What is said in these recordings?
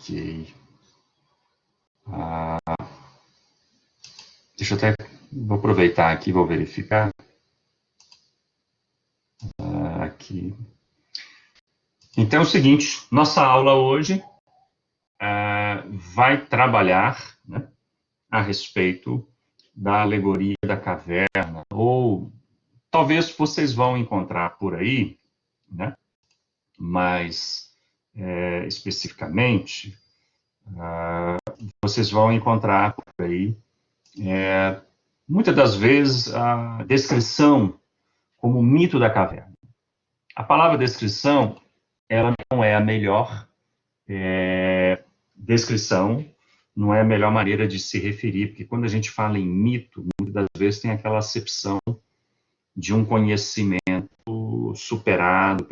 Ok. Deixa eu até... Vou aproveitar aqui, vou verificar. Aqui. Então é o seguinte, nossa aula hoje vai trabalhar, né, a respeito da alegoria da caverna, ou talvez vocês vão encontrar por aí, né, mais especificamente, vocês vão encontrar por aí, muitas das vezes, a descrição como mito da caverna. A palavra descrição, ela não é a melhor descrição, não é a melhor maneira de se referir, porque quando a gente fala em mito, muitas das vezes tem aquela acepção de um conhecimento superado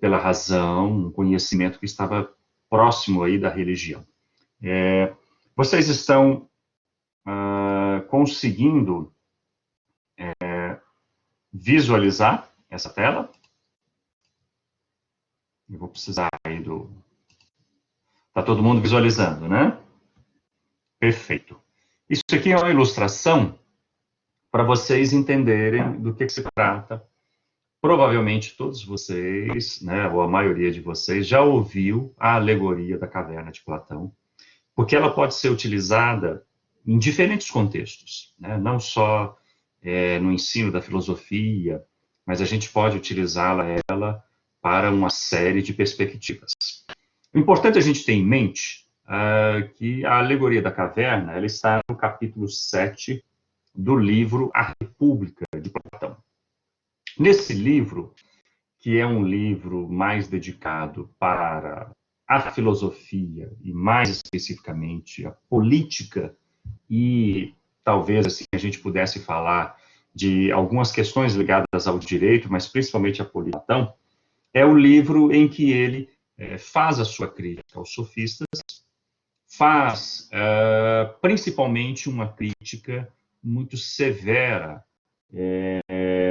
pela razão, um conhecimento que estava próximo aí da religião. Vocês estão conseguindo visualizar essa tela? Eu vou precisar aí do... Está todo mundo visualizando, né? Perfeito. Isso aqui é uma ilustração para vocês entenderem do que se trata. Provavelmente todos vocês, né, ou a maioria de vocês, já ouviu a alegoria da caverna de Platão, porque ela pode ser utilizada em diferentes contextos, né? Não só no ensino da filosofia, mas a gente pode utilizá-la para uma série de perspectivas. O importante a gente ter em mente que a alegoria da caverna ela está no capítulo 7 do livro A República, de Platão. Nesse livro, que é um livro mais dedicado para a filosofia e, mais especificamente, a política e, talvez, assim, a gente pudesse falar de algumas questões ligadas ao direito, mas principalmente a Platão, é o livro em que ele faz a sua crítica aos sofistas, faz principalmente uma crítica muito severa,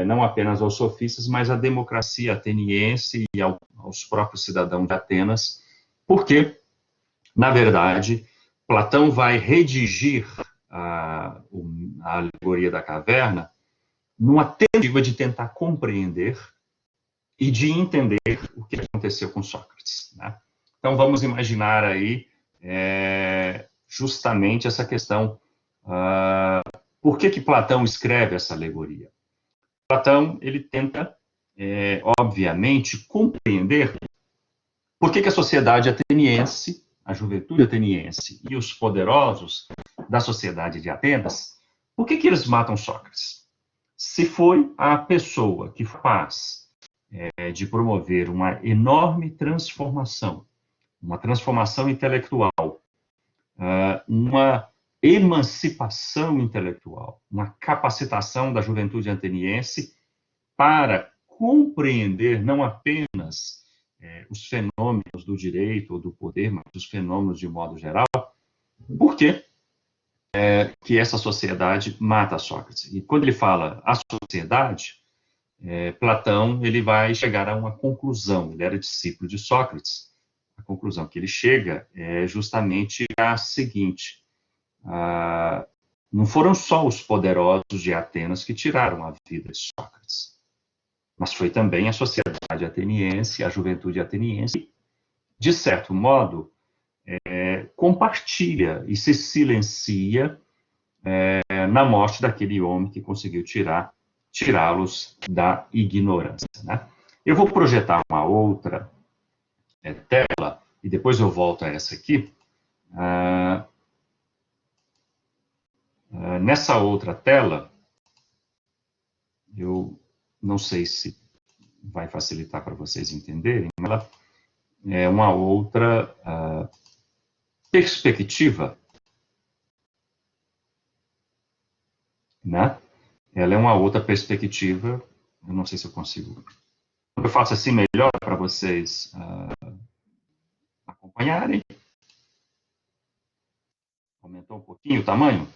não apenas aos sofistas, mas à democracia ateniense e aos próprios cidadãos de Atenas, porque, na verdade, Platão vai redigir a alegoria da caverna numa tentativa de tentar compreender e de entender o que aconteceu com Sócrates, né? Então, vamos imaginar aí justamente essa questão. Por que Platão escreve essa alegoria? Platão, ele tenta, obviamente, compreender por que a sociedade ateniense, a juventude ateniense e os poderosos da sociedade de Atenas, por que eles matam Sócrates? Se foi a pessoa que faz de promover uma enorme transformação, uma transformação intelectual, uma emancipação intelectual, uma capacitação da juventude ateniense para compreender não apenas os fenômenos do direito ou do poder, mas os fenômenos de modo geral, por que essa sociedade mata Sócrates. E quando ele fala a sociedade, Platão ele vai chegar a uma conclusão. Ele era discípulo de Sócrates. A conclusão que ele chega é justamente a seguinte: não foram só os poderosos de Atenas que tiraram a vida de Sócrates, mas foi também a sociedade ateniense, a juventude ateniense, que, de certo modo, compartilha e se silencia na morte daquele homem que conseguiu tirá-los da ignorância, né? Eu vou projetar uma outra tela, e depois eu volto a essa aqui. Nessa outra tela, eu não sei se vai facilitar para vocês entenderem, mas ela é uma outra perspectiva, né? Ela é uma outra perspectiva, eu não sei se eu consigo... Eu faço assim melhor para vocês acompanharem. Aumentou um pouquinho o tamanho?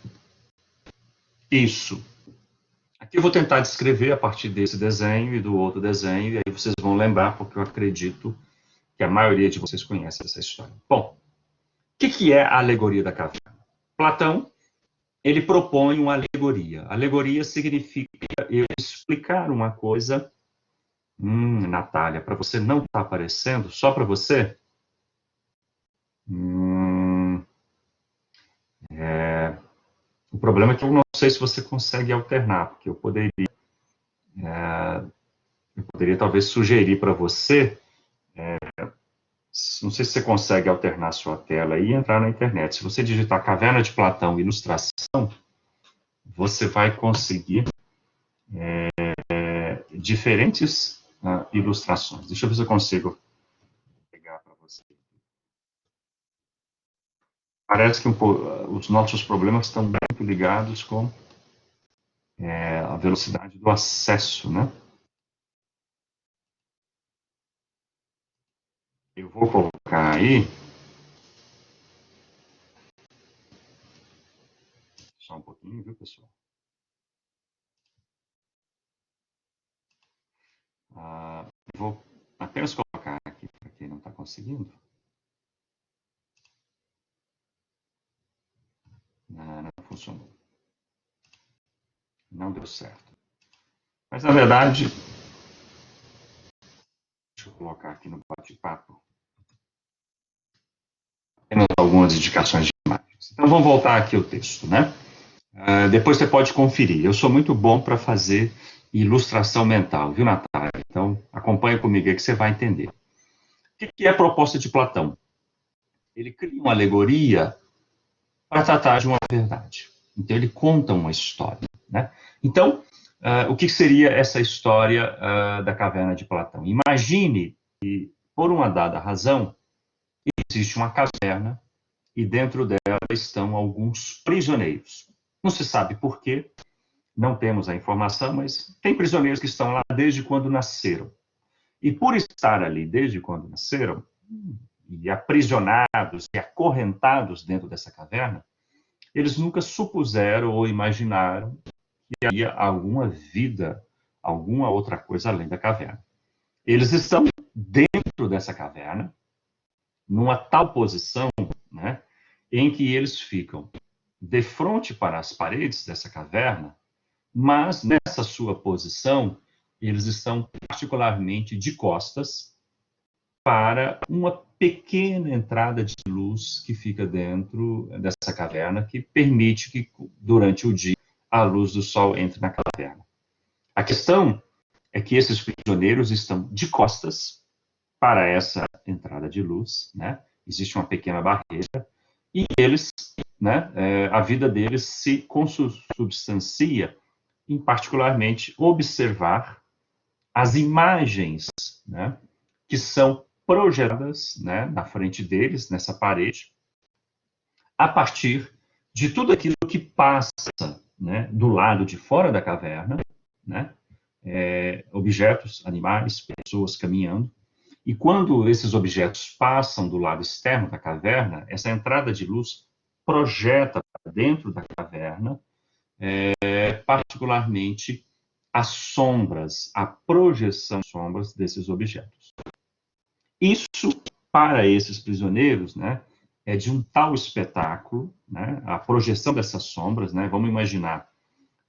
Isso. Aqui eu vou tentar descrever a partir desse desenho e do outro desenho, e aí vocês vão lembrar, porque eu acredito que a maioria de vocês conhece essa história. Bom, o que é a alegoria da caverna? Platão, ele propõe uma alegoria. Alegoria significa eu explicar uma coisa. Natália, para você não está aparecendo, só para você? O problema é que eu não sei se você consegue alternar, porque eu poderia talvez sugerir para você, não sei se você consegue alternar sua tela e entrar na internet. Se você digitar Caverna de Platão, ilustração, você vai conseguir diferentes ilustrações. Deixa eu ver se eu consigo pegar para você. Parece que os nossos problemas estão muito ligados com a velocidade do acesso, né? Eu vou colocar aí, só um pouquinho, viu, pessoal? Vou apenas colocar aqui para quem não está conseguindo. Não funcionou. Não deu certo. Mas, na verdade, deixa eu colocar aqui no bate-papo apenas algumas indicações de imagens. Então, vamos voltar aqui ao texto, né? Depois você pode conferir. Eu sou muito bom para fazer ilustração mental, viu, Natália? Então, acompanha comigo aí que você vai entender. O que é a proposta de Platão? Ele cria uma alegoria para tratar de uma verdade. Então, ele conta uma história, né? Então, o que seria essa história da caverna de Platão? Imagine que, por uma dada razão, existe uma caverna e dentro dela estão alguns prisioneiros. Não se sabe por quê, não temos a informação, mas tem prisioneiros que estão lá desde quando nasceram. E por estar ali desde quando nasceram, e aprisionados e acorrentados dentro dessa caverna, eles nunca supuseram ou imaginaram que havia alguma vida, alguma outra coisa além da caverna. Eles estão dentro dessa caverna, numa tal posição, né, em que eles ficam de frente para as paredes dessa caverna, mas nessa sua posição, eles estão particularmente de costas para uma pequena entrada de luz que fica dentro dessa caverna, que permite que, durante o dia, a luz do sol entre na caverna. A questão é que esses prisioneiros estão de costas para essa entrada de luz, né? Existe uma pequena barreira, e eles, né, a vida deles se consubstancia em particularmente observar as imagens, né, que são projetadas, né, na frente deles, nessa parede, a partir de tudo aquilo que passa, né, do lado de fora da caverna, né, objetos, animais, pessoas caminhando. E quando esses objetos passam do lado externo da caverna, essa entrada de luz projeta para dentro da caverna, particularmente as sombras, a projeção de sombras desses objetos. Isso, para esses prisioneiros, né, é de um tal espetáculo, né, a projeção dessas sombras, né, vamos imaginar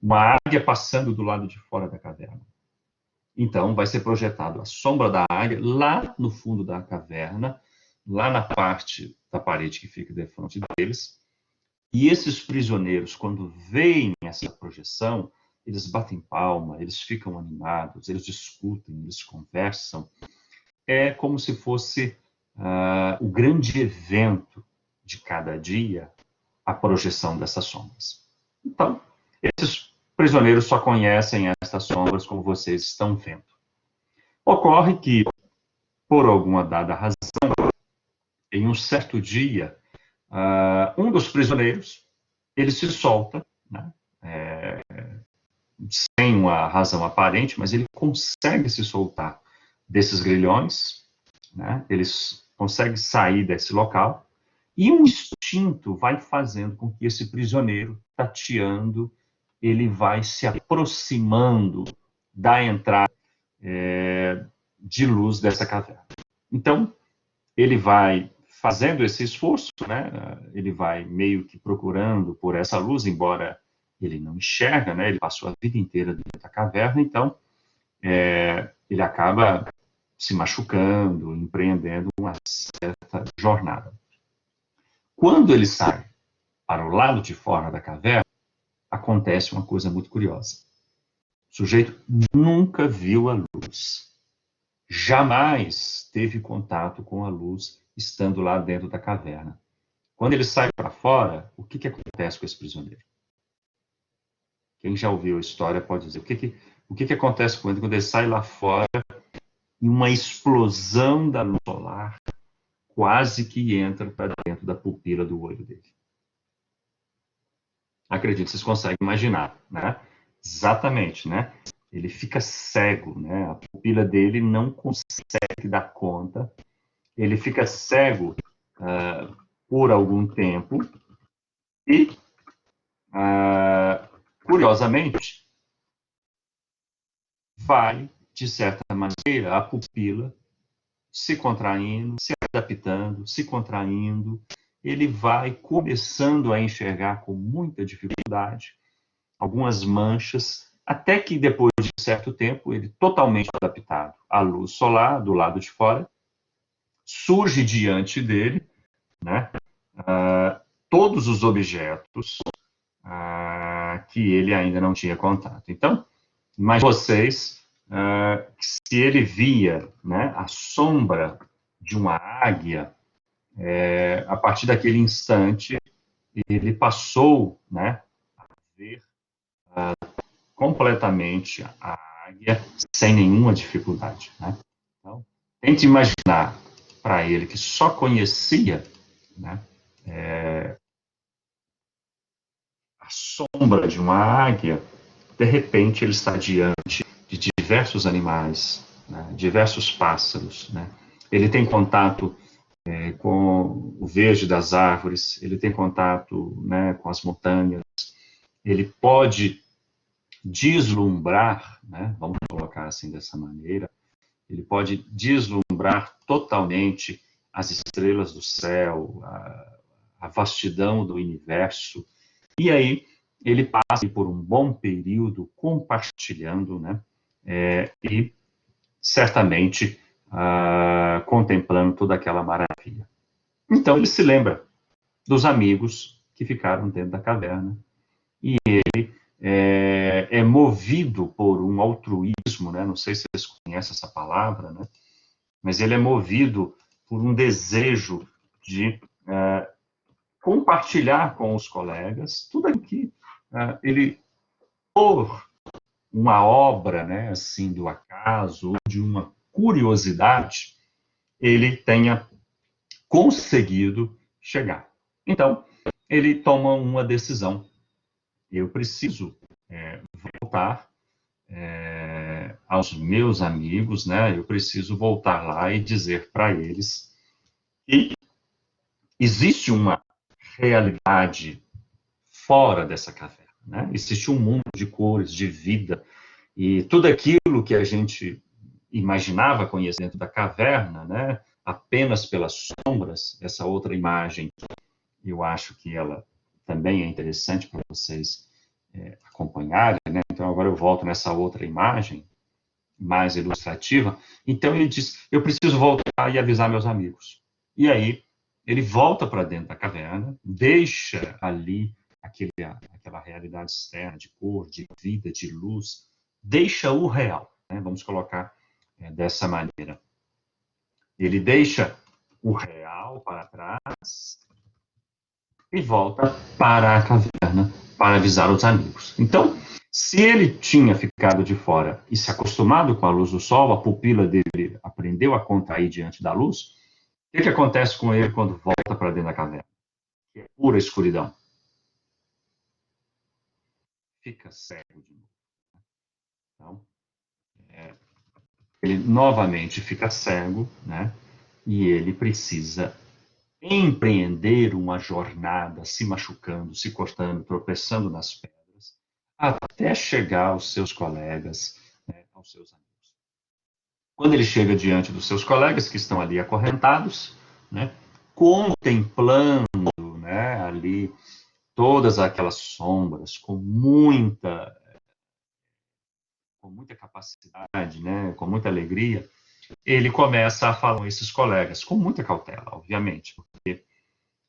uma águia passando do lado de fora da caverna. Então, vai ser projetado a sombra da águia lá no fundo da caverna, lá na parte da parede que fica de frente deles. E esses prisioneiros, quando veem essa projeção, eles batem palma, eles ficam animados, eles discutem, eles conversam. É como se fosse o grande evento de cada dia, a projeção dessas sombras. Então, esses prisioneiros só conhecem estas sombras como vocês estão vendo. Ocorre que, por alguma dada razão, em um certo dia, um dos prisioneiros, ele se solta, né, sem uma razão aparente, mas ele consegue se soltar desses grilhões, né, ele consegue sair desse local, e um instinto vai fazendo com que esse prisioneiro, tateando, ele vai se aproximando da entrada de luz dessa caverna. Então, ele vai fazendo esse esforço, né? Ele vai meio que procurando por essa luz, embora ele não enxerga, né? Ele passou a vida inteira dentro da caverna, então ele acaba se machucando, empreendendo uma certa jornada. Quando ele sai para o lado de fora da caverna, acontece uma coisa muito curiosa. O sujeito nunca viu a luz. Jamais teve contato com a luz estando lá dentro da caverna. Quando ele sai para fora, o que acontece com esse prisioneiro? Quem já ouviu a história pode dizer. O que acontece com ele quando ele sai lá fora e uma explosão da luz solar quase que entra para dentro da pupila do olho dele? Acredito, vocês conseguem imaginar, né? Exatamente, né? Ele fica cego, né? A pupila dele não consegue dar conta. Ele fica cego por algum tempo e, curiosamente, vai, de certa maneira, a pupila se contraindo, se adaptando, se contraindo. Ele vai começando a enxergar com muita dificuldade algumas manchas, até que depois de certo tempo, ele totalmente adaptado à luz solar do lado de fora, surge diante dele, né, todos os objetos que ele ainda não tinha contato. Então, mas vocês, se ele via, né, a sombra de uma águia, a partir daquele instante, ele passou, né, a ver completamente a águia sem nenhuma dificuldade, né? Então, tente imaginar para ele que só conhecia, né, a sombra de uma águia, de repente ele está diante de diversos animais, né, diversos pássaros, né? Ele tem contato com o verde das árvores, ele tem contato, né, com as montanhas, ele pode deslumbrar, né, vamos colocar assim dessa maneira, ele pode deslumbrar totalmente as estrelas do céu, a vastidão do universo, e aí ele passa por um bom período compartilhando, né, e certamente contemplando toda aquela maravilha. Então ele se lembra dos amigos que ficaram dentro da caverna e ele é movido por um altruísmo, né? Não sei se vocês conhecem essa palavra, né? Mas ele é movido por um desejo de compartilhar com os colegas tudo aquilo que ele, por uma obra, né, assim, do acaso, ou de uma curiosidade, ele tenha conseguido chegar. Então, ele toma uma decisão. Eu preciso voltar aos meus amigos, né? Eu preciso voltar lá e dizer para eles que existe uma realidade fora dessa caverna, né? Existe um mundo de cores, de vida, e tudo aquilo que a gente imaginava conhecer dentro da caverna, né? Apenas pelas sombras, essa outra imagem, eu acho que ela também é interessante para vocês acompanharem, né? Então agora eu volto nessa outra imagem mais ilustrativa. Então ele diz: eu preciso voltar e avisar meus amigos. E aí ele volta para dentro da caverna, deixa ali aquela realidade externa de cor, de vida, de luz, deixa o real, né? Vamos colocar dessa maneira. Ele deixa o real para trás e volta para a caverna para avisar os amigos. Então, se ele tinha ficado de fora e se acostumado com a luz do sol, a pupila dele aprendeu a contrair diante da luz, o que acontece com ele quando volta para dentro da caverna? Que é pura escuridão. Fica cego de novo. Então, ele novamente fica cego, né? E ele precisa empreender uma jornada, se machucando, se cortando, tropeçando nas pedras, até chegar aos seus colegas, né, aos seus amigos. Quando ele chega diante dos seus colegas, que estão ali acorrentados, né, contemplando, né, ali todas aquelas sombras com muita capacidade, né, com muita alegria, ele começa a falar com esses colegas, com muita cautela, obviamente, porque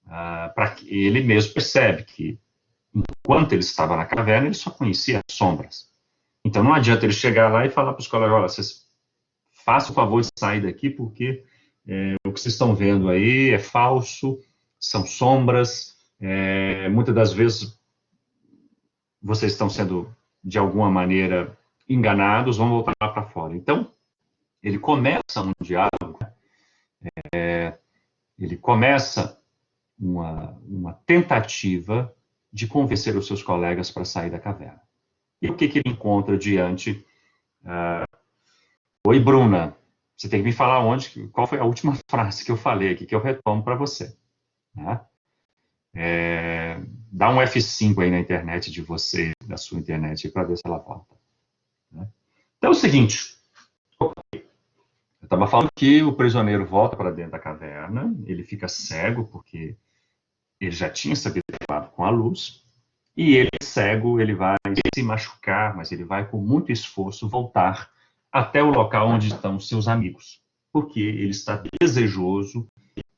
para que ele mesmo percebe que, enquanto ele estava na caverna, ele só conhecia as sombras. Então não adianta ele chegar lá e falar para os colegas, olha, vocês façam o favor de sair daqui, porque o que vocês estão vendo aí é falso, são sombras, muitas das vezes vocês estão sendo, de alguma maneira, enganados, vão voltar lá para fora. Então, ele começa um diálogo, ele começa uma tentativa de convencer os seus colegas para sair da caverna. E o que ele encontra diante? Oi, Bruna, você tem que me falar qual foi a última frase que eu falei aqui, que eu retomo para você. Né? Dá um F5 aí na internet de você, da sua internet, para ver se ela volta. Né? Então é o seguinte, eu estava falando que o prisioneiro volta para dentro da caverna, ele fica cego, porque ele já tinha se habituado com a luz, e ele, cego, ele vai se machucar, mas ele vai, com muito esforço, voltar até o local onde estão seus amigos, porque ele está desejoso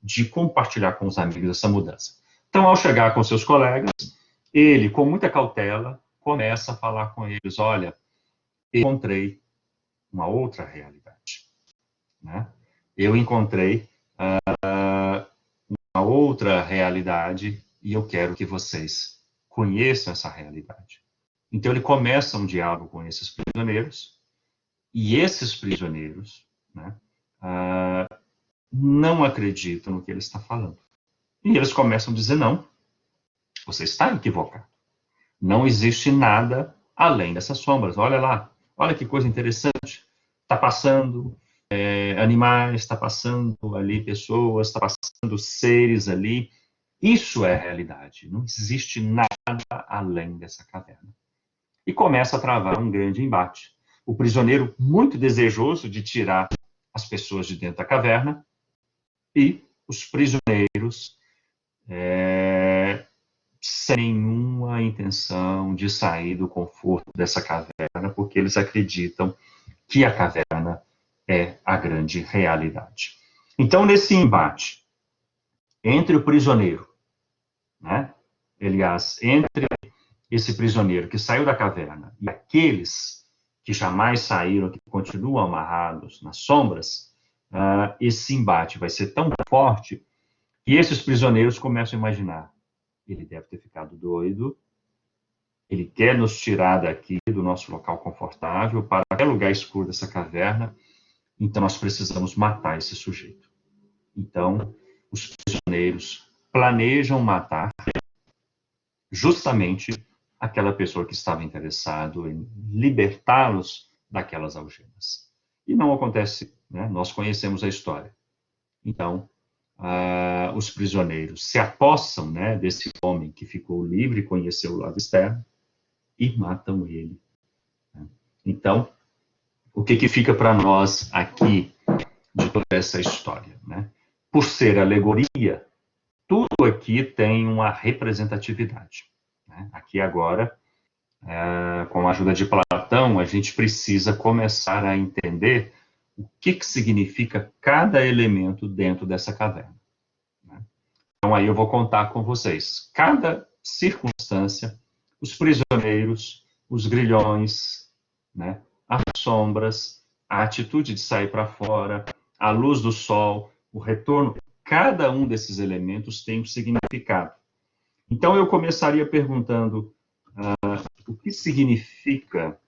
de compartilhar com os amigos essa mudança. Então, ao chegar com seus colegas, ele, com muita cautela, começa a falar com eles, olha, eu encontrei uma outra realidade. Né? Eu encontrei uma outra realidade e eu quero que vocês conheçam essa realidade. Então, ele começa um diálogo com esses prisioneiros, e esses prisioneiros, né, não acreditam no que ele está falando. E eles começam a dizer, não, você está equivocado. Não existe nada além dessas sombras. Olha lá, olha que coisa interessante. Está passando animais, está passando ali pessoas, está passando seres ali. Isso é a realidade. Não existe nada além dessa caverna. E começa a travar um grande embate. O prisioneiro, muito desejoso de tirar as pessoas de dentro da caverna, e os prisioneiros sem nenhuma intenção de sair do conforto dessa caverna, porque eles acreditam que a caverna é a grande realidade. Então, nesse embate entre o prisioneiro, né, aliás, entre esse prisioneiro que saiu da caverna e aqueles que jamais saíram, que continuam amarrados nas sombras, esse embate vai ser tão forte que esses prisioneiros começam a imaginar: ele deve ter ficado doido, ele quer nos tirar daqui do nosso local confortável para qualquer lugar escuro dessa caverna, então nós precisamos matar esse sujeito. Então, os prisioneiros planejam matar justamente aquela pessoa que estava interessado em libertá-los daquelas algemas. E não acontece, né? Nós conhecemos a história. Então, os prisioneiros se apossam, né, desse homem que ficou livre, conheceu o lado externo, e matam ele. Né? Então, o que fica para nós aqui de toda essa história? Né? Por ser alegoria, tudo aqui tem uma representatividade. Né? Aqui agora, com a ajuda de Platão, a gente precisa começar a entender o que significa cada elemento dentro dessa caverna. Né? Então, aí eu vou contar com vocês. Cada circunstância, os prisioneiros, os grilhões, né? As sombras, a atitude de sair para fora, a luz do sol, o retorno, cada um desses elementos tem um significado. Então, eu começaria perguntando o que significa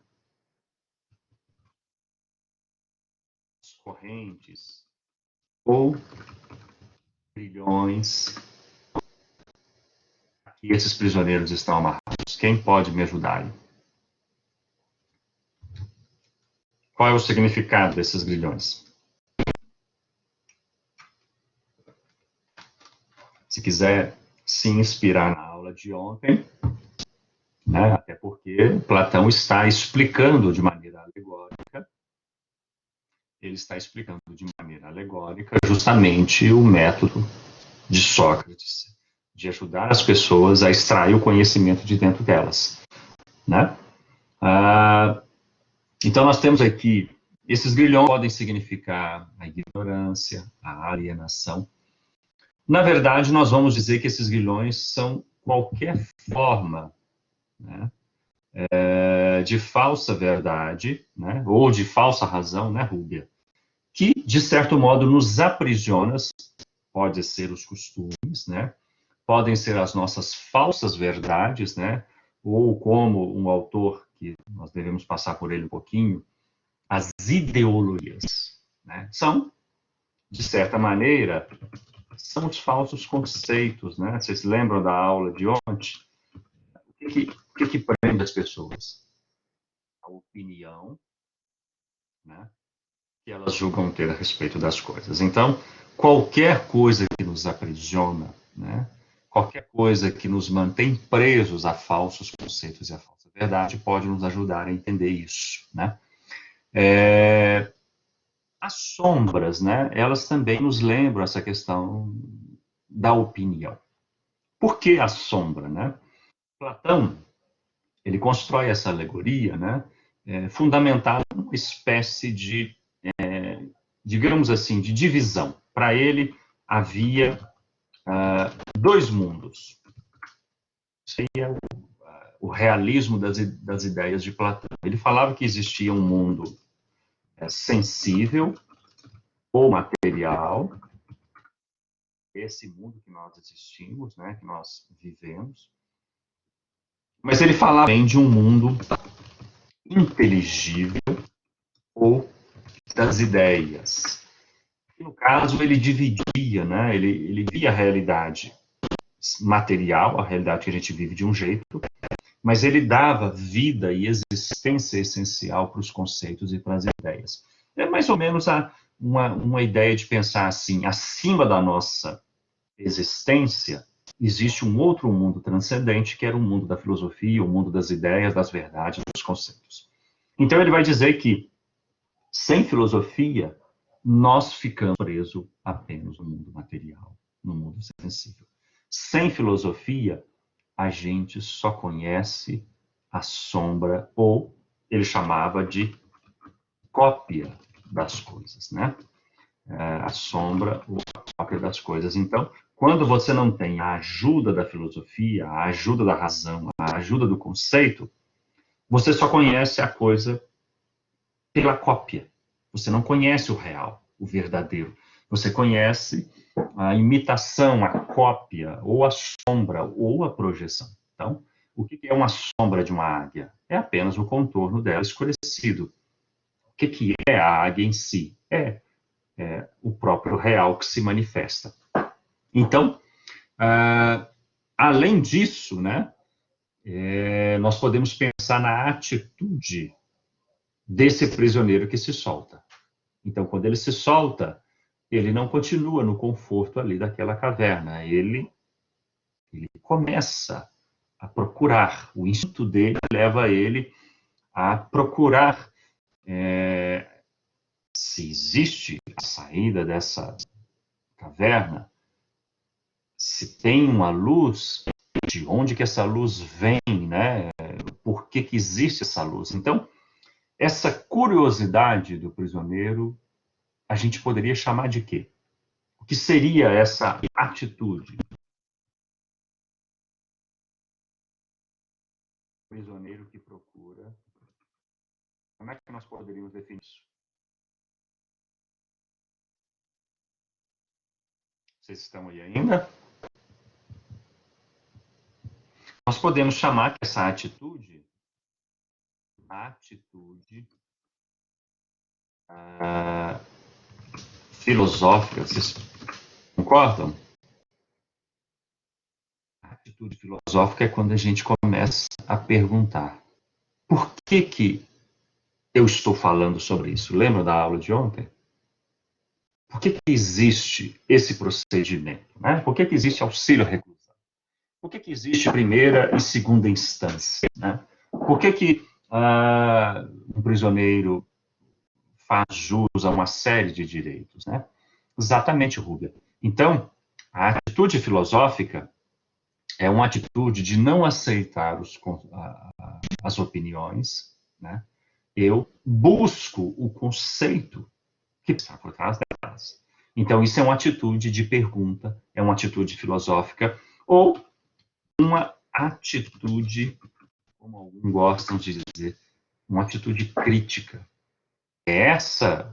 as correntes ou grilhões que esses prisioneiros estão amarrados? Quem pode me ajudar aí? Qual é o significado desses grilhões? Se quiser se inspirar na aula de ontem, né, até porque Platão está explicando de maneira alegórica ele está explicando de maneira alegórica justamente o método de Sócrates de ajudar as pessoas a extrair o conhecimento de dentro delas, né? Então nós temos aqui, esses grilhões podem significar a ignorância, a alienação. Na verdade, nós vamos dizer que esses grilhões são qualquer forma, né, de falsa verdade, né, ou de falsa razão, né, Rúbia, que, de certo modo, nos aprisiona, pode ser os costumes, né, podem ser as nossas falsas verdades, né, ou como um autor, que nós devemos passar por ele um pouquinho, as ideologias, né, são, de certa maneira, são os falsos conceitos, né? Vocês lembram da aula de ontem? O que prende as pessoas? A opinião, né, que elas julgam ter a respeito das coisas. Então, qualquer coisa que nos aprisiona, né, qualquer coisa que nos mantém presos a falsos conceitos e a falsa verdade pode nos ajudar a entender isso, né? As sombras, né, elas também nos lembram essa questão da opinião. Por que a sombra, né? Platão, ele constrói essa alegoria, né, fundamentada numa espécie de, digamos assim, de divisão. Para ele, havia dois mundos. Isso aí é o realismo das ideias de Platão. Ele falava que existia um mundo sensível ou material, esse mundo que nós existimos, né, que nós vivemos, mas ele falava também de um mundo inteligível ou das ideias. E no caso, ele dividia, né, ele via a realidade material, a realidade que a gente vive de um jeito, mas ele dava vida e existência essencial para os conceitos e para as ideias. É mais ou menos uma ideia de pensar assim, acima da nossa existência, existe um outro mundo transcendente, que era o mundo da filosofia, o mundo das ideias, das verdades, dos conceitos. Então ele vai dizer que, sem filosofia, nós ficamos presos apenas no mundo material, no mundo sensível. Sem filosofia, a gente só conhece a sombra, ou ele chamava de cópia das coisas, né? A sombra ou a cópia das coisas. Então, quando você não tem a ajuda da filosofia, a ajuda da razão, a ajuda do conceito, você só conhece a coisa pela cópia. Você não conhece o real, o verdadeiro. Você conhece a imitação, a cópia, ou a sombra, ou a projeção. Então, o que é uma sombra de uma águia? É apenas o contorno dela escurecido. O que é a águia em si? É o próprio real que se manifesta. Então, além disso, né, nós podemos pensar na atitude desse prisioneiro que se solta. Então, quando ele se solta, ele não continua no conforto ali daquela caverna. Ele começa a procurar. O instinto dele leva ele a procurar se existe a saída dessa caverna, se tem uma luz, de onde que essa luz vem, né? Por que que existe essa luz? Então, essa curiosidade do prisioneiro, a gente poderia chamar de quê? O que seria essa atitude? O prisioneiro que procura. Como é que nós poderíamos definir isso? Vocês estão aí ainda? Nós podemos chamar que essa atitude filosófica, vocês concordam? A atitude filosófica é quando a gente começa a perguntar: por que eu estou falando sobre isso? Lembra da aula de ontem? Por que existe esse procedimento? Né? Por que existe auxílio reclusão? Por que existe primeira e segunda instância? Né? Por que um prisioneiro faz jus a uma série de direitos, né? Exatamente, Rúbia. Então, a atitude filosófica é uma atitude de não aceitar as opiniões, né? Eu busco o conceito que está por trás delas. Então, isso é uma atitude de pergunta, é uma atitude filosófica, ou uma atitude, como alguns gostam de dizer, uma atitude crítica. É essa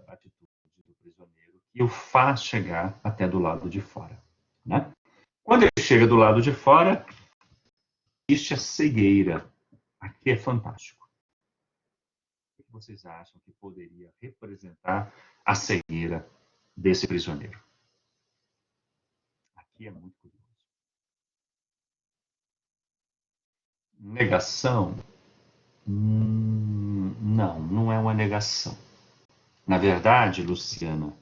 atitude do prisioneiro que o faz chegar até do lado de fora. Né? Quando ele chega do lado de fora, existe a cegueira. Aqui é fantástico. O que vocês acham que poderia representar a cegueira desse prisioneiro? Aqui é muito curioso. Negação? Não, não é uma negação. Na verdade, Luciana,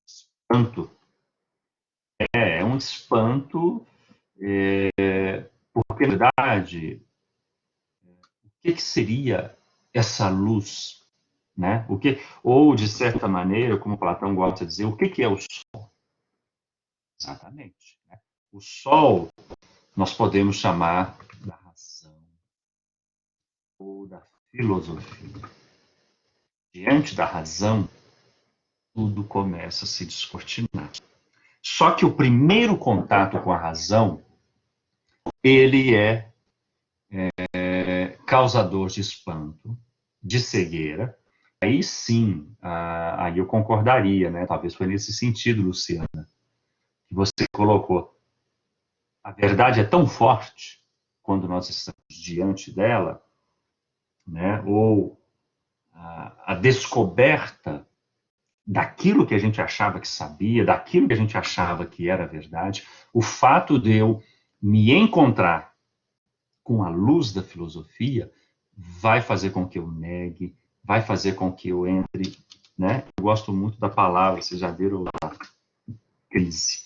espanto é um espanto, porque, na verdade, o que seria essa luz? Né? Ou, de certa maneira, como Platão gosta de dizer, o que é o sol? Exatamente. Né? O sol nós podemos chamar da razão ou da filosofia. Diante da razão, tudo começa a se descortinar. Só que o primeiro contato com a razão, ele é causador de espanto, de cegueira. Aí sim, aí eu concordaria, né? Talvez foi nesse sentido, Luciana, que você colocou. A verdade é tão forte quando nós estamos diante dela, né? Ou a descoberta daquilo que a gente achava que sabia, daquilo que a gente achava que era verdade, o fato de eu me encontrar com a luz da filosofia vai fazer com que eu negue, vai fazer com que eu entre, né? Eu gosto muito da palavra, vocês já viram a crise.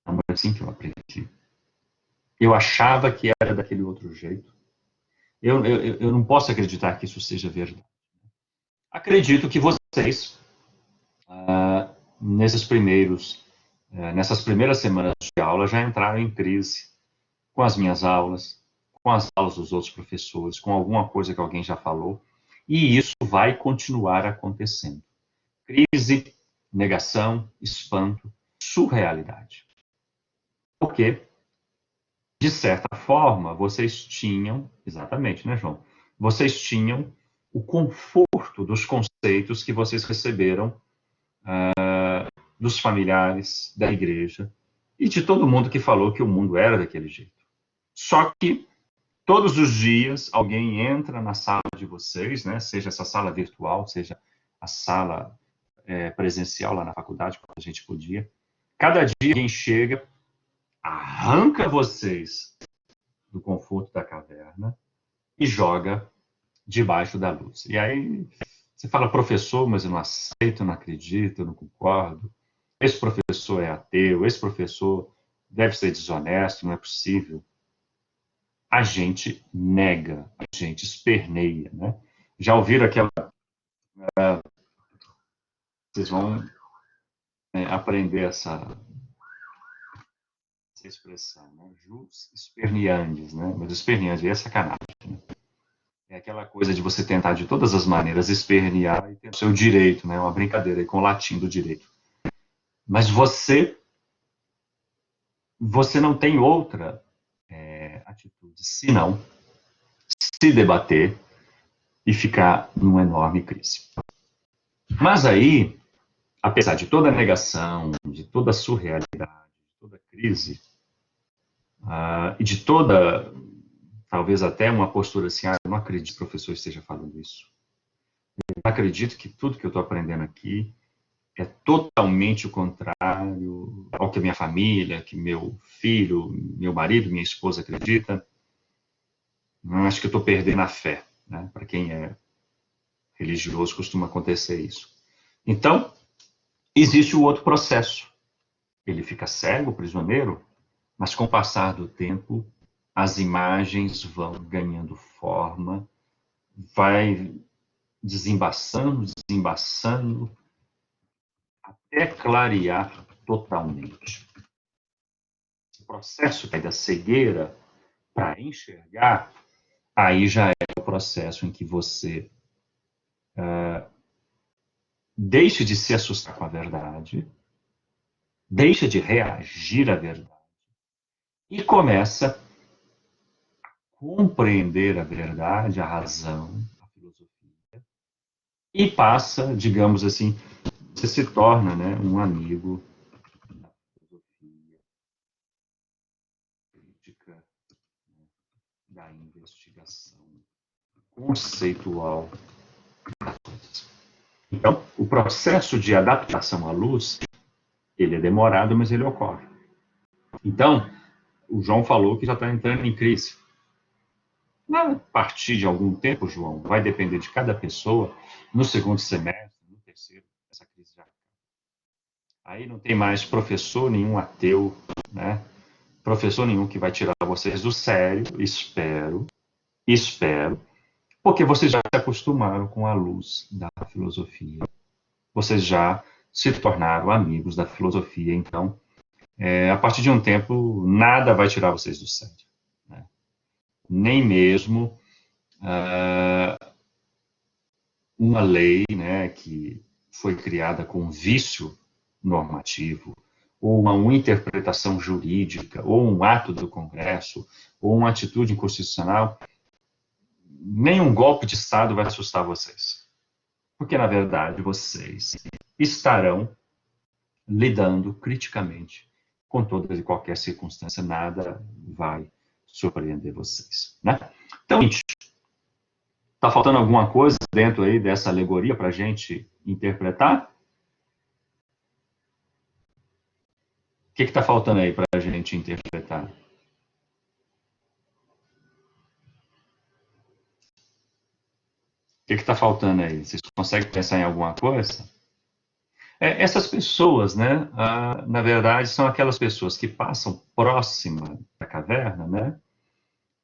É assim que eu aprendi. Eu achava que era daquele outro jeito. Eu não posso acreditar que isso seja verdade. Acredito que vocês, nessas primeiras semanas de aula, já entraram em crise com as minhas aulas, com as aulas dos outros professores, com alguma coisa que alguém já falou, e isso vai continuar acontecendo. Crise, negação, espanto, surrealidade. Porque, de certa forma, vocês tinham, exatamente, né, João? Vocês tinham o conforto dos conceitos que vocês receberam dos familiares, da igreja e de todo mundo que falou que o mundo era daquele jeito. Só que todos os dias alguém entra na sala de vocês, né? Seja essa sala virtual, seja a sala presencial lá na faculdade, quando a gente podia. Cada dia alguém chega, arranca vocês do conforto da caverna e joga debaixo da luz. E aí você fala, professor, mas eu não aceito, eu não acredito, eu não concordo. Esse professor é ateu, esse professor deve ser desonesto, não é possível. A gente nega, a gente esperneia, né? Já ouviram aquela... Vocês vão aprender essa expressão, né? Jus esperneandis, né? Mas esperneandis é sacanagem, né? É aquela coisa de você tentar de todas as maneiras espernear e ter o seu direito, né? Uma brincadeira aí com o latim do direito. Mas você não tem outra atitude senão se debater e ficar numa enorme crise. Mas aí, apesar de toda a negação, de toda a surrealidade, de toda a crise, e de toda, talvez até uma postura assim, eu não acredito que o professor esteja falando isso. Eu não acredito que tudo que eu estou aprendendo aqui é totalmente o contrário ao que a minha família, que meu filho, meu marido, minha esposa acredita. Não acho que eu estou perdendo a fé, né? Para quem é religioso costuma acontecer isso. Então, existe o outro processo. Ele fica cego, prisioneiro, mas com o passar do tempo, as imagens vão ganhando forma, vai desembaçando, desembaçando, até clarear totalmente. O processo que é da cegueira para enxergar, aí já é o processo em que você deixa de se assustar com a verdade, deixa de reagir à verdade e começa a compreender a verdade, a razão, a filosofia, e passa, digamos assim, você se torna, né, um amigo da filosofia crítica, da investigação conceitual. Então, o processo de adaptação à luz, ele é demorado, mas ele ocorre. Então, o João falou que já está entrando em crise. A partir de algum tempo, João, vai depender de cada pessoa, no segundo semestre, no terceiro, essa crise já. Aí não tem mais professor nenhum ateu, né? Professor nenhum que vai tirar vocês do sério, espero, porque vocês já se acostumaram com a luz da filosofia. Vocês já se tornaram amigos da filosofia, então, a partir de um tempo, nada vai tirar vocês do sério. Né? Nem mesmo uma lei, né, que foi criada com vício normativo, ou uma interpretação jurídica, ou um ato do Congresso, ou uma atitude inconstitucional, nenhum golpe de Estado vai assustar vocês. Porque, na verdade, vocês estarão lidando criticamente com toda e qualquer circunstância, nada vai surpreender vocês. Né? Então, está faltando alguma coisa dentro aí dessa alegoria para a gente interpretar? O que está faltando aí para a gente interpretar? O que está faltando aí? Vocês conseguem pensar em alguma coisa? Essas pessoas, né, na verdade, são aquelas pessoas que passam próxima da caverna, né,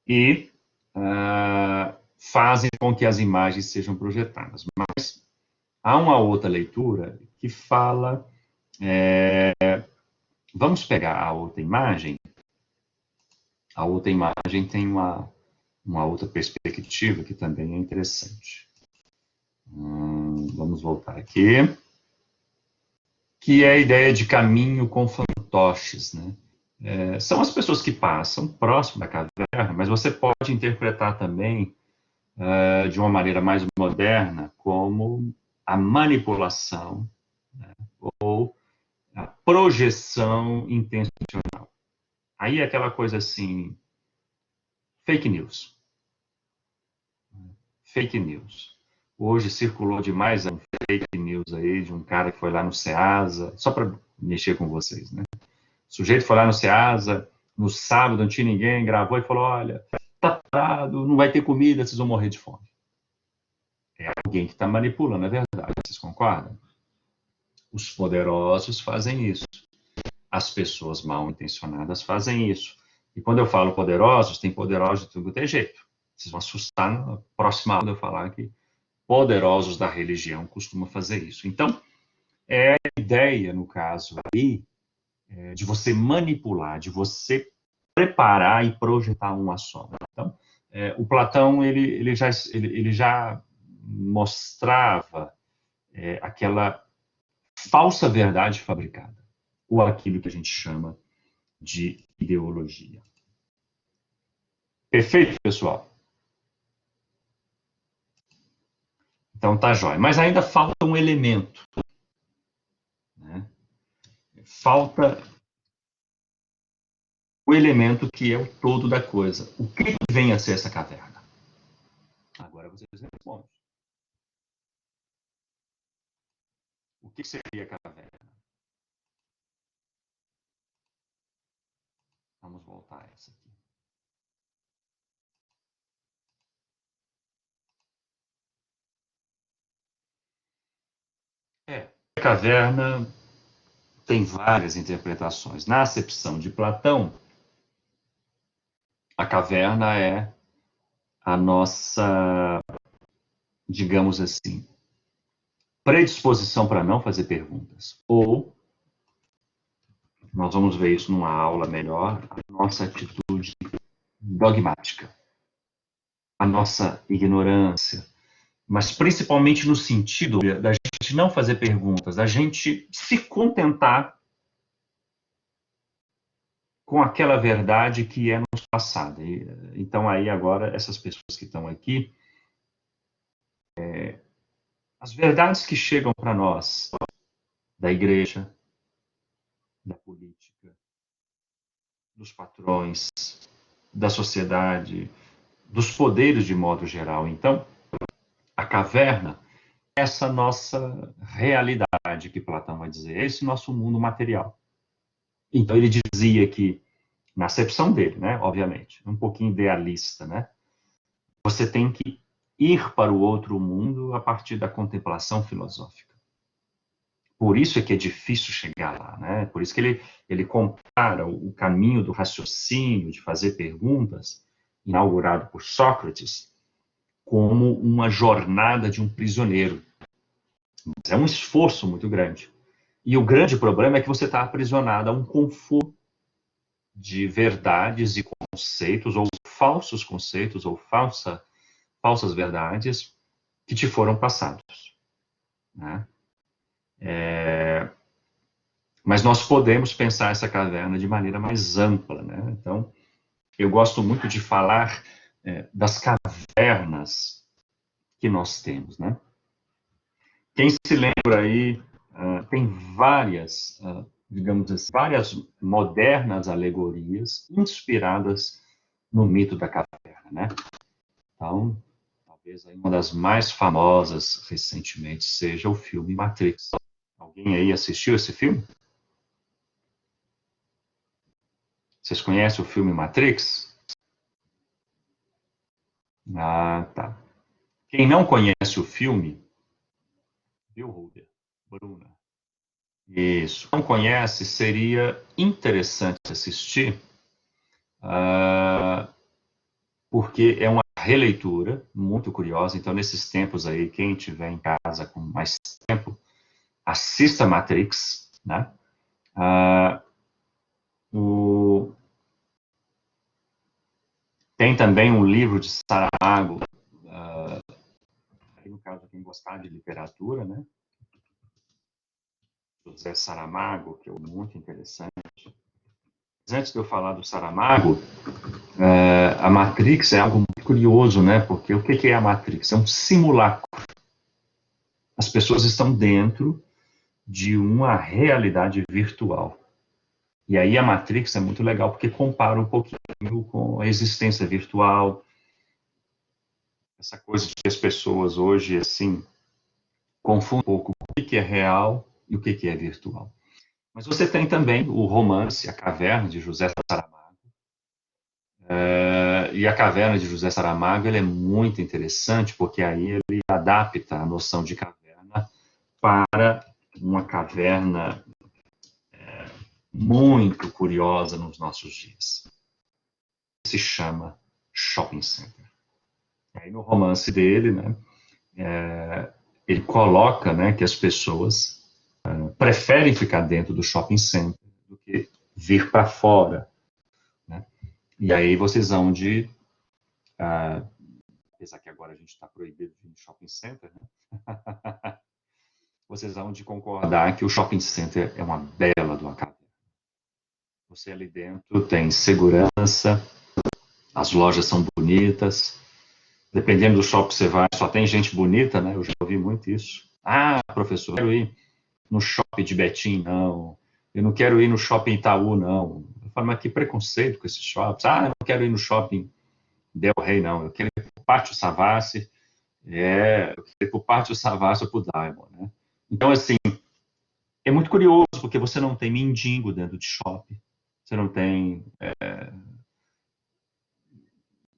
e fazem com que as imagens sejam projetadas. Mas há uma outra leitura que fala. Vamos pegar a outra imagem. A outra imagem tem uma outra perspectiva que também é interessante. Vamos voltar aqui. Que é a ideia de caminho com fantoches, né? São as pessoas que passam próximo da caverna, mas você pode interpretar também de uma maneira mais moderna como a manipulação, né? Ou a projeção intencional. Aí é aquela coisa assim, fake news. Fake news. Hoje circulou demais um fake news aí de um cara que foi lá no Ceasa, só para mexer com vocês, né? O sujeito foi lá no Ceasa, no sábado, não tinha ninguém, gravou e falou, olha, tá parado, não vai ter comida, vocês vão morrer de fome. É alguém que está manipulando, é verdade, vocês concordam? Os poderosos fazem isso. As pessoas mal intencionadas fazem isso. E quando eu falo poderosos, tem poderosos de tudo que é jeito. Vocês vão assustar na próxima aula eu falar que poderosos da religião costumam fazer isso. Então, é a ideia, no caso aí, de você manipular, de você preparar e projetar uma sombra. Então, o Platão ele já mostrava aquela falsa verdade fabricada, ou aquilo que a gente chama de ideologia. Perfeito, pessoal? Então tá jóia. Mas ainda falta um elemento. Né? Falta o elemento que é o todo da coisa. O que vem a ser essa caverna? Agora vocês respondem. O que seria a caverna? Vamos voltar a essa aqui. A caverna tem várias interpretações. Na acepção de Platão, a caverna é a nossa digamos assim, predisposição para não fazer perguntas. Ou, nós vamos ver isso numa aula melhor, a nossa atitude dogmática, a nossa ignorância, mas principalmente no sentido da gente não fazer perguntas, da gente se contentar com aquela verdade que é nos passada. Então, aí, agora, essas pessoas que estão aqui, as verdades que chegam para nós, da igreja, da política, dos patrões, da sociedade, dos poderes de modo geral. Então, a caverna, essa nossa realidade que Platão vai dizer, esse nosso mundo material. Então, ele dizia que, na acepção dele, né, obviamente, um pouquinho idealista, né, você tem que ir para o outro mundo a partir da contemplação filosófica. Por isso é que é difícil chegar lá, né? Por isso que ele compara o caminho do raciocínio, de fazer perguntas, inaugurado por Sócrates, como uma jornada de um prisioneiro. Mas é um esforço muito grande. E o grande problema é que você está aprisionado a um conforto de verdades e conceitos, ou falsos conceitos, ou falsas verdades que te foram passados, né? Mas nós podemos pensar essa caverna de maneira mais ampla, né? Então, eu gosto muito de falar das cavernas que nós temos, né? Quem se lembra aí, tem várias, digamos assim, várias modernas alegorias inspiradas no mito da caverna, né? Então, talvez aí uma das mais famosas recentemente seja o filme Matrix. Alguém aí assistiu esse filme? Vocês conhecem o filme Matrix? Ah, tá. Quem não conhece o filme, viu, Ruder? Bruna? Isso. Não conhece, seria interessante assistir, ah, porque é uma releitura muito curiosa. Então, nesses tempos aí, quem tiver em casa com mais tempo, assista Matrix, né? Ah, o... Tem também um livro de Saramago, aí no caso, quem gostar de literatura, né? José Saramago, que é muito interessante. Mas antes de eu falar do Saramago, a Matrix é algo muito curioso, né? Porque o que é a Matrix? É um simulacro. As pessoas estão dentro de uma realidade virtual. E aí a Matrix é muito legal porque compara um pouquinho com a existência virtual, essa coisa de que as pessoas hoje, assim, confundem um pouco o que é real e o que é virtual. Mas você tem também o romance A Caverna, de José Saramago. E A Caverna de José Saramago ele é muito interessante, porque aí ele adapta a noção de caverna para uma caverna muito curiosa nos nossos dias. Se chama Shopping Center. E aí no romance dele, né, ele coloca, né, que as pessoas preferem ficar dentro do shopping center do que vir para fora, né? E aí vocês vão de apesar que agora a gente está proibido de ir no shopping center, né? Vocês vão de concordar que o shopping center é uma bela de uma caverna. Você ali dentro tem segurança, as lojas são bonitas, dependendo do shopping que você vai, só tem gente bonita, né? Eu já ouvi muito isso. Ah, professor, eu quero ir no shopping de Betim, não. Eu não quero ir no shopping Itaú, não. Eu falo, mas que preconceito com esses shoppings. Ah, eu não quero ir no shopping Del Rey, não. Eu quero ir para o Pátio Savassi. Eu quero ir para o Pátio Savassi ou para o Diamond, né? Então, assim, é muito curioso, porque você não tem mendigo dentro de shopping. Você não tem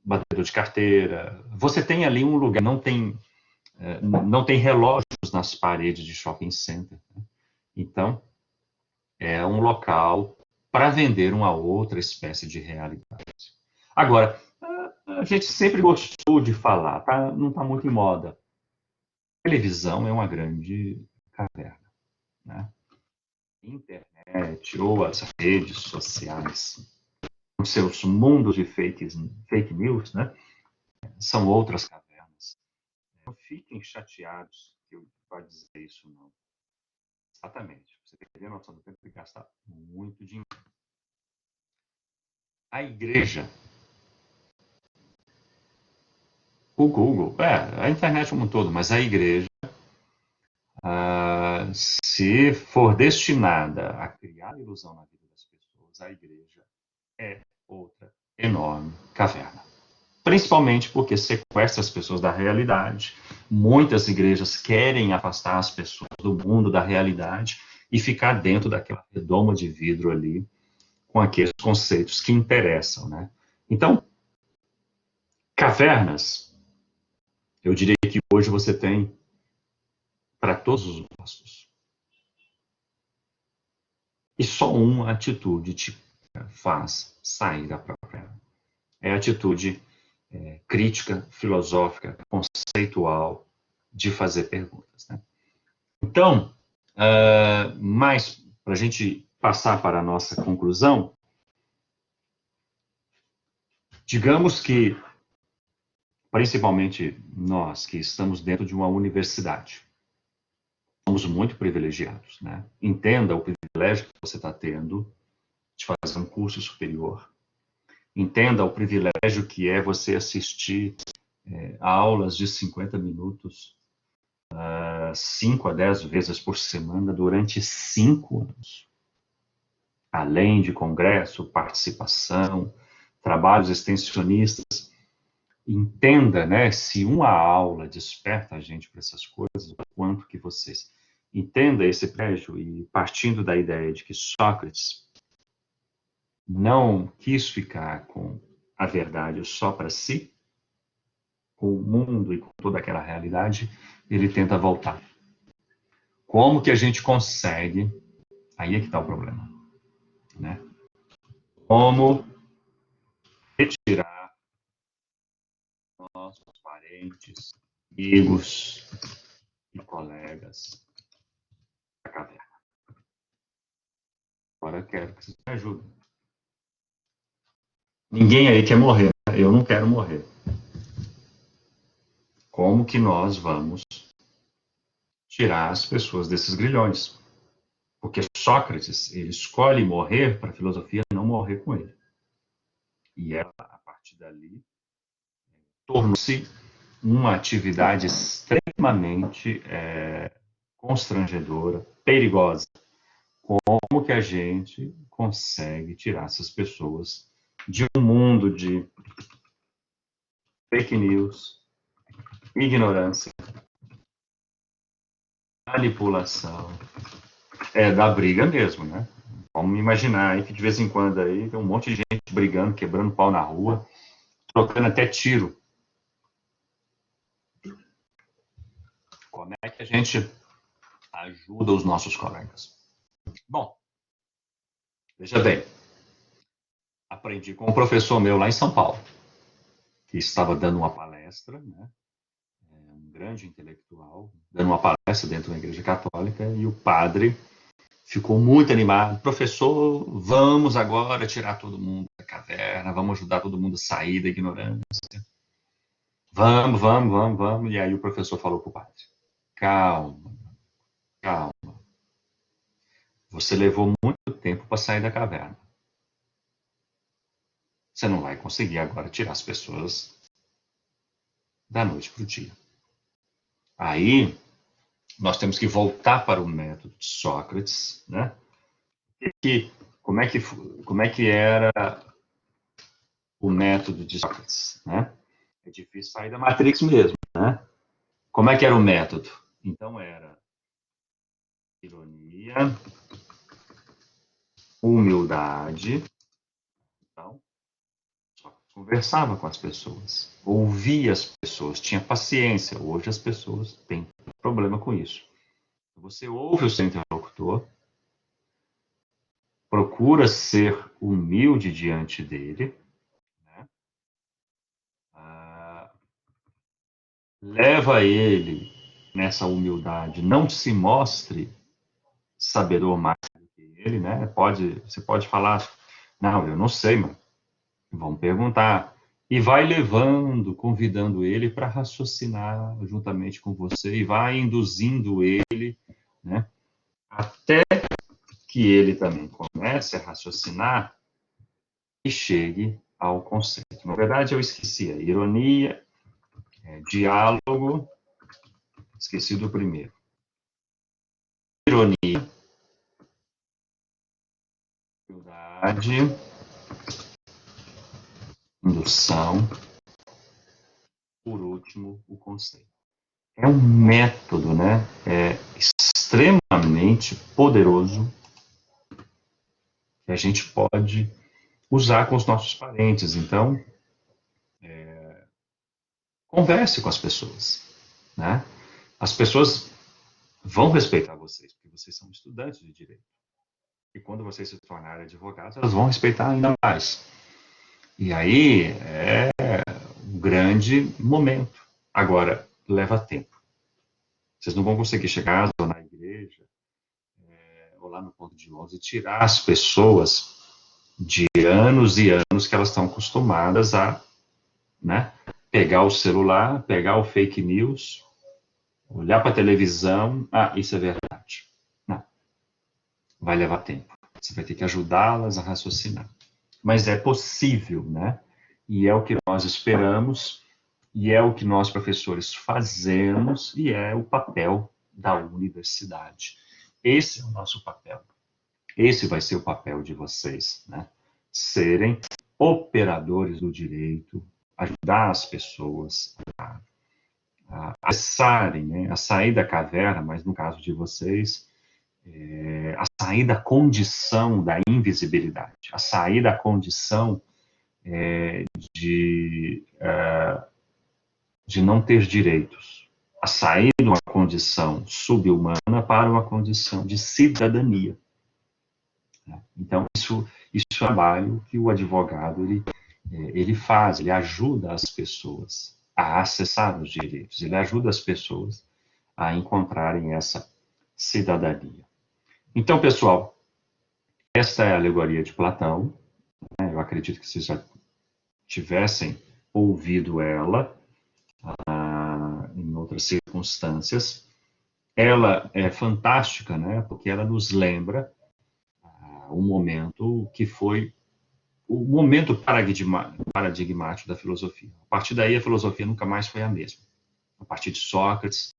batedor de carteira. Você tem ali um lugar, não tem relógios nas paredes de shopping center, né? Então, é um local para vender uma outra espécie de realidade. Agora, a gente sempre gostou de falar, tá? Não está muito em moda, televisão é uma grande caverna, né? Internet ou as redes sociais, com seus mundos de fake news, né? São outras cavernas. Não fiquem chateados que eu vou dizer isso, não. Exatamente. Você tem que ter a noção do tempo que gastar muito dinheiro. A igreja, o Google, a internet como um todo, mas a igreja, se for destinada a criar ilusão na vida das pessoas, a igreja é outra enorme caverna. Principalmente porque sequestra as pessoas da realidade. Muitas igrejas querem afastar as pessoas do mundo da realidade e ficar dentro daquela redoma de vidro ali, com aqueles conceitos que interessam, né? Então, cavernas, eu diria que hoje você tem para todos os gostos. E só uma atitude te faz sair da própria. É a atitude crítica, filosófica, conceitual, de fazer perguntas. Né? Então, mas para a gente passar para a nossa conclusão, digamos que, principalmente nós que estamos dentro de uma universidade, somos muito privilegiados. Né? Entenda o privilégio que você está tendo de fazer um curso superior. Entenda o privilégio que é você assistir a aulas de 50 minutos, 5 a 10 vezes por semana, durante 5 anos. Além de congresso, participação, trabalhos extensionistas. Entenda, né, se uma aula desperta a gente para essas coisas, o quanto que vocês... Entenda esse privilégio e partindo da ideia de que Sócrates não quis ficar com a verdade só para si, com o mundo e com toda aquela realidade, ele tenta voltar. Como que a gente consegue? Aí é que está o problema, né? Como retirar nossos parentes, amigos e colegas da caverna? Agora eu quero que vocês me ajudem. Ninguém aí quer morrer, né? Eu não quero morrer. Como que nós vamos tirar as pessoas desses grilhões? Porque Sócrates, ele escolhe morrer para a filosofia não morrer com ele. E ela, a partir dali, tornou-se uma atividade extremamente constrangedora, perigosa. Como que a gente consegue tirar essas pessoas de um mundo de fake news, ignorância, manipulação, da briga mesmo, né? Vamos imaginar aí que de vez em quando aí tem um monte de gente brigando, quebrando pau na rua, trocando até tiro. Como é que a gente ajuda os nossos colegas? Bom, veja bem, aprendi com um professor meu lá em São Paulo, que estava dando uma palestra, né? Um grande intelectual, dando uma palestra dentro da igreja católica, e o padre ficou muito animado. Professor, vamos agora tirar todo mundo da caverna, vamos ajudar todo mundo a sair da ignorância. Vamos, vamos, vamos, vamos. E aí o professor falou para o padre, calma, calma. Você levou muito tempo para sair da caverna. Você não vai conseguir agora tirar as pessoas da noite para o dia. Aí, nós temos que voltar para o método de Sócrates, né? Como é que era o método de Sócrates, né? É difícil sair da Matrix mesmo, né? Como é que era o método? Então era ironia, humildade, então, Sócrates conversava com as pessoas, ouvia as pessoas, tinha paciência. Hoje as pessoas têm problema com isso. Você ouve o seu interlocutor, procura ser humilde diante dele, né? Leva ele nessa humildade, não se mostre sabedor mais do que ele, né? Você pode falar, não, eu não sei, mas vamos perguntar. E vai levando, convidando ele para raciocinar juntamente com você e vai induzindo ele, né? Até que ele também comece a raciocinar e chegue ao conceito. Na verdade, eu esqueci a ironia, diálogo, esqueci do primeiro. Ironia, humildade, indução, por último, o conceito. É um método, né? Extremamente poderoso que a gente pode usar com os nossos parentes. Então, converse com as pessoas, né? As pessoas vão respeitar vocês, porque vocês são estudantes de direito. E quando vocês se tornarem advogados, elas vão respeitar ainda mais. E aí é um grande momento. Agora, leva tempo. Vocês não vão conseguir chegar ou na igreja, ou lá no ponto de ônibus, e tirar as pessoas de anos e anos que elas estão acostumadas a, né, pegar o celular, pegar o fake news, olhar para a televisão, isso é verdade. Não, vai levar tempo. Você vai ter que ajudá-las a raciocinar. Mas é possível, né? E é o que nós esperamos, e é o que nós, professores, fazemos, e é o papel da universidade. Esse é o nosso papel. Esse vai ser o papel de vocês, né? Serem operadores do direito, ajudar as pessoas a acessarem, né? A sair da caverna, mas no caso de vocês, a sair da condição da invisibilidade, a sair da condição de, de não ter direitos, a sair de uma condição subhumana para uma condição de cidadania. Então, isso é um trabalho que o advogado ele faz, ele ajuda as pessoas a acessar os direitos, ele ajuda as pessoas a encontrarem essa cidadania. Então, pessoal, esta é a alegoria de Platão. Né? Eu acredito que vocês já tivessem ouvido ela em outras circunstâncias. Ela é fantástica, né? Porque ela nos lembra um momento que foi o momento paradigmático da filosofia. A partir daí, a filosofia nunca mais foi a mesma. A partir de Sócrates,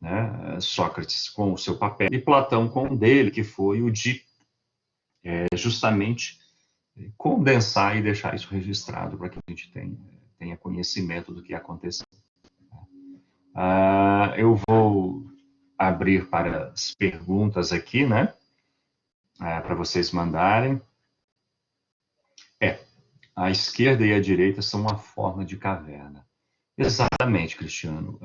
né? Sócrates com o seu papel, e Platão com o dele, que foi o de justamente condensar e deixar isso registrado para que a gente tenha conhecimento do que aconteceu. Eu vou abrir para as perguntas aqui, né? Para vocês mandarem. A esquerda e a direita são uma forma de caverna. Exatamente, Cristiano.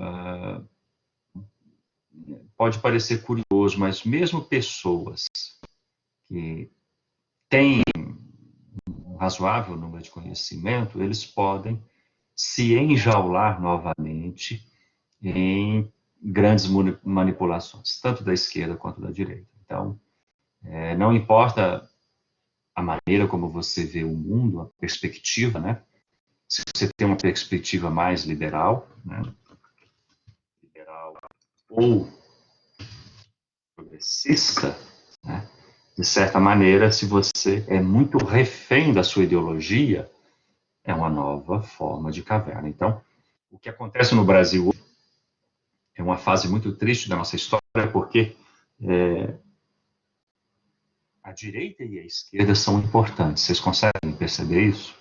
Pode parecer curioso, mas mesmo pessoas que têm um razoável número de conhecimento, eles podem se enjaular novamente em grandes manipulações, tanto da esquerda quanto da direita. Então, não importa a maneira como você vê o mundo, a perspectiva, né? Se você tem uma perspectiva mais liberal, né? Liberal ou progressista, né? De certa maneira, se você é muito refém da sua ideologia, é uma nova forma de caverna. Então, o que acontece no Brasil é uma fase muito triste da nossa história, porque a direita e a esquerda são importantes. Vocês conseguem perceber isso?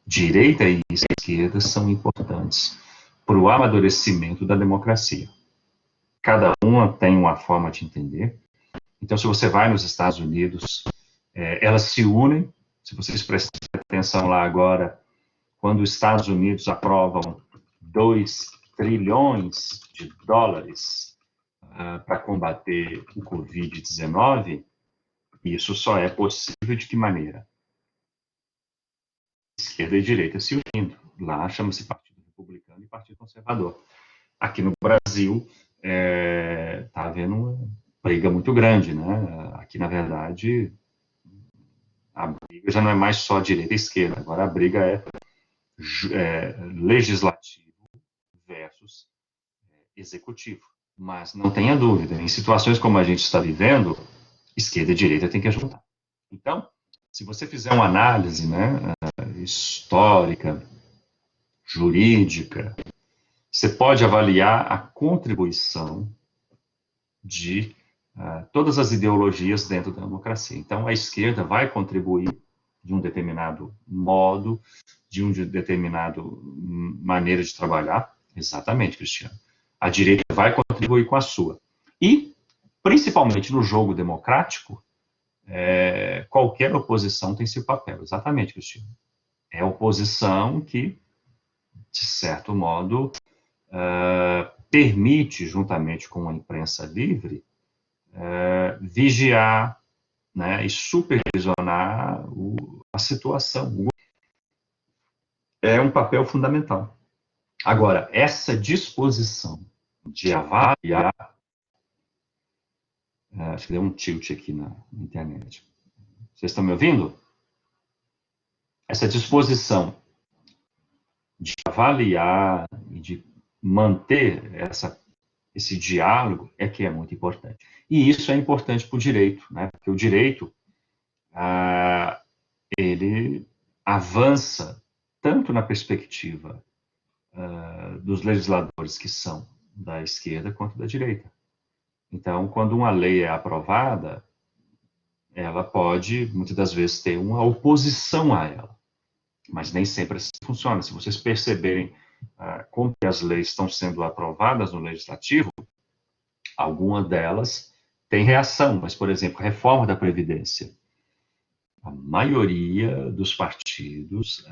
Direita e esquerda são importantes para o amadurecimento da democracia. Cada uma tem uma forma de entender. Então, se você vai nos Estados Unidos, elas se unem. Se vocês prestarem atenção lá agora, quando os Estados Unidos aprovam 2 trilhões de dólares para combater o Covid-19, isso só é possível de que maneira? Esquerda e direita se unindo. Lá chama-se Partido Republicano e Partido Conservador. Aqui no Brasil, está havendo uma briga muito grande, né? Aqui, na verdade, a briga já não é mais só direita e esquerda, agora a briga é legislativo versus executivo. Mas não tenha dúvida, em situações como a gente está vivendo, esquerda e direita tem que ajudar. Então, se você fizer uma análise, né, histórica, jurídica, você pode avaliar a contribuição de todas as ideologias dentro da democracia. Então, a esquerda vai contribuir de um determinado modo, de um determinado maneira de trabalhar. Exatamente, Cristiano. A direita vai contribuir com a sua. E, principalmente no jogo democrático, qualquer oposição tem seu papel. Exatamente, Cristiano. É a oposição que, de certo modo, permite, juntamente com a imprensa livre, vigiar, né, e supervisionar a situação. É um papel fundamental. Agora, essa disposição de avaliar, acho que deu um tilt aqui na internet. Vocês estão me ouvindo? Essa disposição de avaliar e de manter esse diálogo é que é muito importante. E isso é importante para o direito, né? Porque o direito, ele avança tanto na perspectiva dos legisladores que são da esquerda quanto da direita. Então, quando uma lei é aprovada, ela pode, muitas das vezes, ter uma oposição a ela. Mas nem sempre assim funciona. Se vocês perceberem como que as leis estão sendo aprovadas no legislativo, algumas delas têm reação. Mas, por exemplo, reforma da Previdência. A maioria dos partidos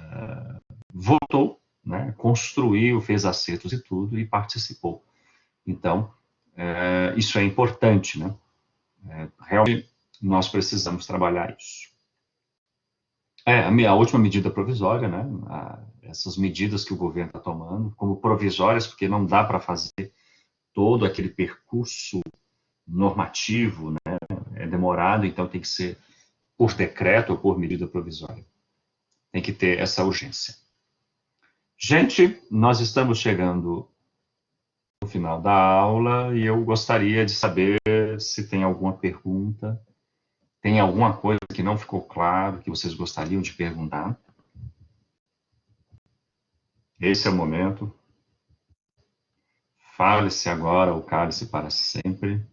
votou, né, construiu, fez acertos e tudo, e participou. Então, isso é importante, né? Realmente, nós precisamos trabalhar isso. A última medida provisória, né? Essas medidas que o governo está tomando, como provisórias, porque não dá para fazer todo aquele percurso normativo, né? É demorado, então tem que ser por decreto ou por medida provisória. Tem que ter essa urgência. Gente, nós estamos chegando no final da aula e eu gostaria de saber se tem alguma pergunta, tem alguma coisa que não ficou claro, que vocês gostariam de perguntar. Esse é o momento. Fale-se agora ou cale-se para sempre.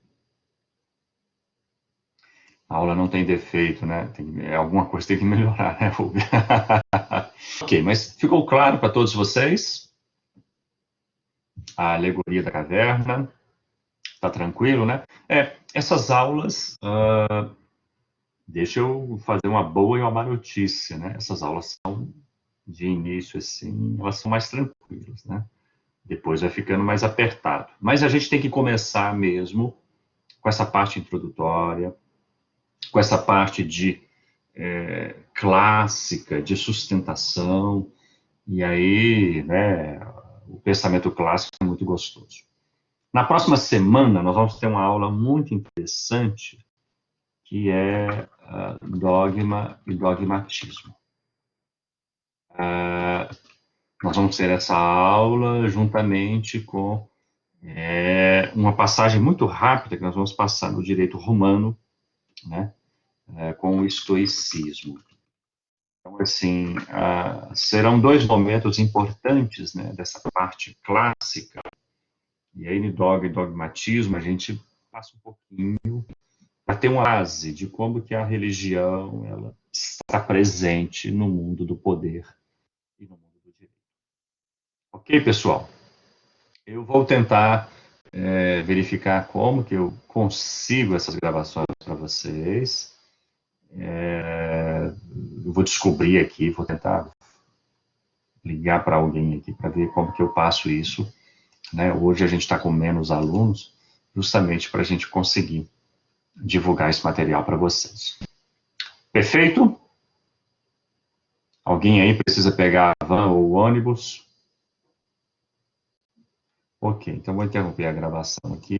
A aula não tem defeito, né? Alguma coisa tem que melhorar, né, Rubia? Ok, mas ficou claro para todos vocês a alegoria da caverna? Tá tranquilo, né? Essas aulas, deixa eu fazer uma boa e uma má notícia, né? Essas aulas são, de início, assim, elas são mais tranquilas, né? Depois vai ficando mais apertado. Mas a gente tem que começar mesmo com essa parte introdutória, com essa parte de clássica, de sustentação, e aí, né, o pensamento clássico é muito gostoso. Na próxima semana, nós vamos ter uma aula muito interessante, que é dogma e dogmatismo. Nós vamos ter essa aula juntamente com uma passagem muito rápida que nós vamos passar no direito romano, né, com o estoicismo. Então, assim, serão dois momentos importantes, né, dessa parte clássica, e aí no dogma e dogmatismo a gente passa um pouquinho para ter uma base de como que a religião ela está presente no mundo do poder e no mundo do direito. Ok, pessoal? Eu vou tentar verificar como que eu consigo essas gravações para vocês. Eu vou descobrir aqui, vou tentar ligar para alguém aqui para ver como que eu passo isso, né? Hoje a gente está com menos alunos, justamente para a gente conseguir divulgar esse material para vocês. Perfeito? Alguém aí precisa pegar a van ou o ônibus? Ok, então vou interromper a gravação aqui.